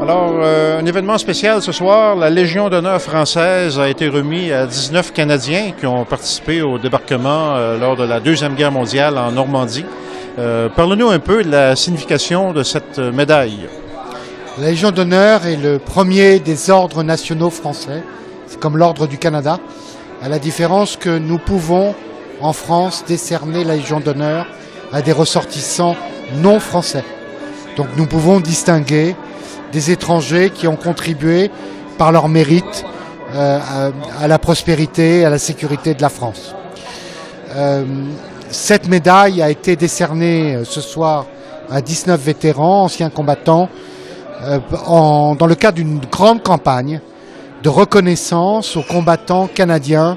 Alors, un événement spécial ce soir, la Légion d'honneur française a été remise à 19 Canadiens qui ont participé au débarquement lors de la Deuxième Guerre mondiale en Normandie. Parlez-nous un peu de la signification de cette médaille. La Légion d'honneur est le premier des ordres nationaux français. C'est comme l'ordre du Canada, à la différence que nous pouvons, en France, décerner la Légion d'honneur à des ressortissants non français. Donc nous pouvons distinguer des étrangers qui ont contribué par leur mérite à la prospérité, à la sécurité de la France. Cette médaille a été décernée ce soir à 19 vétérans, anciens combattants, dans le cadre d'une grande campagne de reconnaissance aux combattants canadiens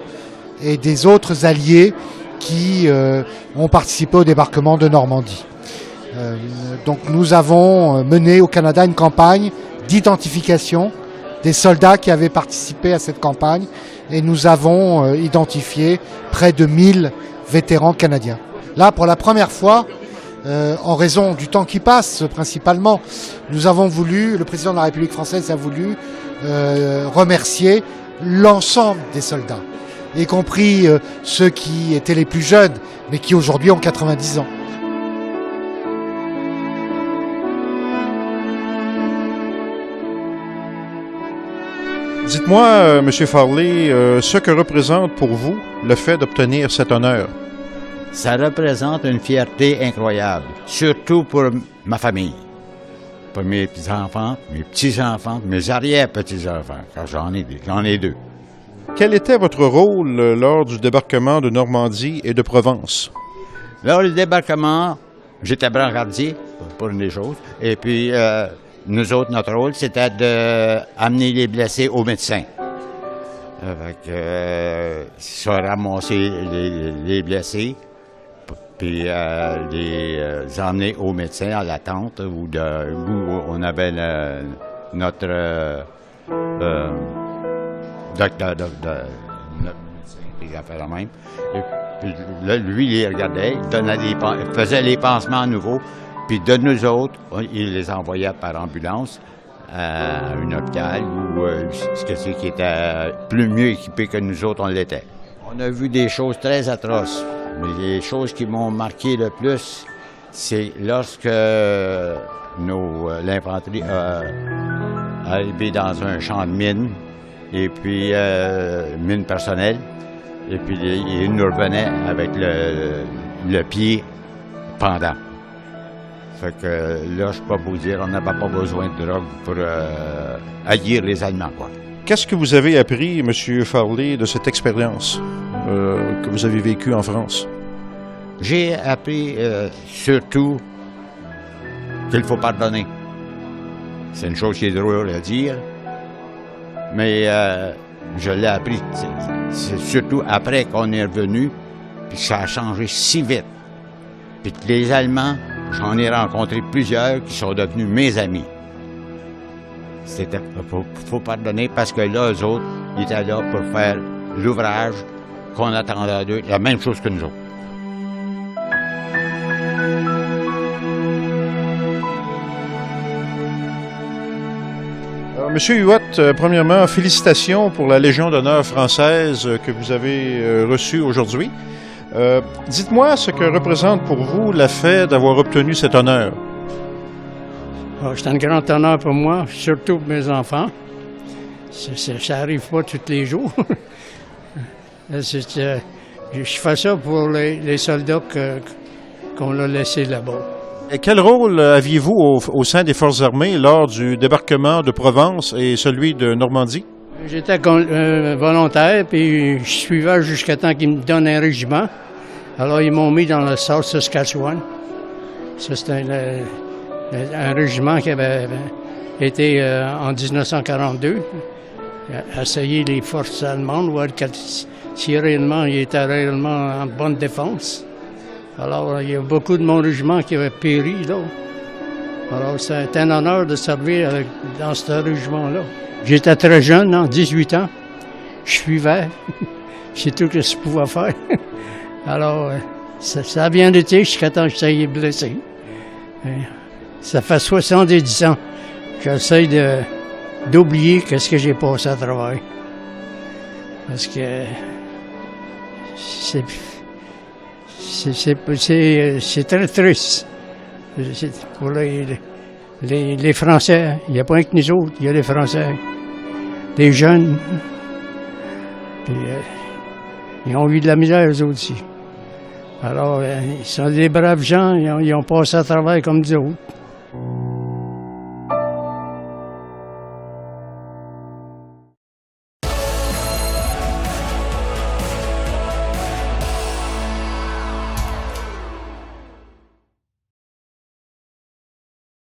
et des autres alliés qui ont participé au débarquement de Normandie. Donc nous avons mené au Canada une campagne d'identification des soldats qui avaient participé à cette campagne et nous avons identifié près de 1000 vétérans canadiens. Là, pour la première fois, en raison du temps qui passe principalement, le président de la République française a voulu remercier l'ensemble des soldats, y compris ceux qui étaient les plus jeunes, mais qui aujourd'hui ont 90 ans. Dites-moi, M. Farley, ce que représente pour vous le fait d'obtenir cet honneur. Ça représente une fierté incroyable, surtout pour ma famille, pour mes petits-enfants, mes petits-enfants, mes arrière-petits-enfants, car j'en ai deux. Quel était votre rôle lors du débarquement de Normandie et de Provence? Lors du débarquement, j'étais brancardier, pour une des choses, et puis nous autres, notre rôle, c'était d'amener les blessés aux médecins. Ramasser les blessés, puis les emmener aux médecins à la tente où on avait notre docteur, notre médecin qui a fait la même. Et puis là, lui, il les regardait, il faisait les pansements à nouveau. Puis de nous autres, il les envoyait par ambulance à un hôpital qui était mieux équipé que nous autres, on l'était. On a vu des choses très atroces, mais les choses qui m'ont marqué le plus, c'est lorsque l'infanterie a arrivé dans un champ de mines, et puis mines personnelles, et puis ils nous revenaient avec le pied pendant. Fait que là, je peux pas vous dire, on n'avait pas besoin de drogue pour haïr les Allemands, quoi. Qu'est-ce que vous avez appris, M. Farley, de cette expérience que vous avez vécue en France? J'ai appris surtout qu'il faut pardonner. C'est une chose qui est drôle à dire, mais je l'ai appris. C'est surtout après qu'on est revenu, puis que ça a changé si vite. Puis que les Allemands, j'en ai rencontré plusieurs qui sont devenus mes amis. Faut pardonner parce que là, eux autres, ils étaient là pour faire l'ouvrage qu'on attendait d'eux, la même chose que nous autres. Alors, M. Huot, premièrement, félicitations pour la Légion d'honneur française que vous avez reçue aujourd'hui. Dites-moi ce que représente pour vous le fait d'avoir obtenu cet honneur. C'est un grand honneur pour moi, surtout pour mes enfants. Ça n'arrive pas tous les jours. Je fais ça pour les soldats qu'on a laissés là-bas. Et quel rôle aviez-vous au sein des Forces armées lors du débarquement de Provence et celui de Normandie? J'étais volontaire, puis je suivais jusqu'à temps qu'ils me donnent un régiment. Alors, ils m'ont mis dans le South Saskatchewan. Ça, c'était un régiment qui avait été en 1942, essayer les forces allemandes, voir si réellement ils étaient réellement en bonne défense. Alors, il y a beaucoup de mon régiment qui avait péri, là. Alors, c'est un honneur de servir dans ce régiment-là. J'étais très jeune, 18 ans. Je suivais. C'est tout ce que je pouvais faire. Alors, ça a bien été jusqu'à temps que j'étais blessé. Ça fait 70 ans j'essaie d'oublier qu'est-ce que j'ai passé à travers. Parce que c'est très triste. Pour les Français, il n'y a pas que nous autres, il y a les Français, les jeunes. Puis, ils ont eu de la misère, eux aussi. Alors, ils sont des braves gens, ils ont passé à travers comme nous autres.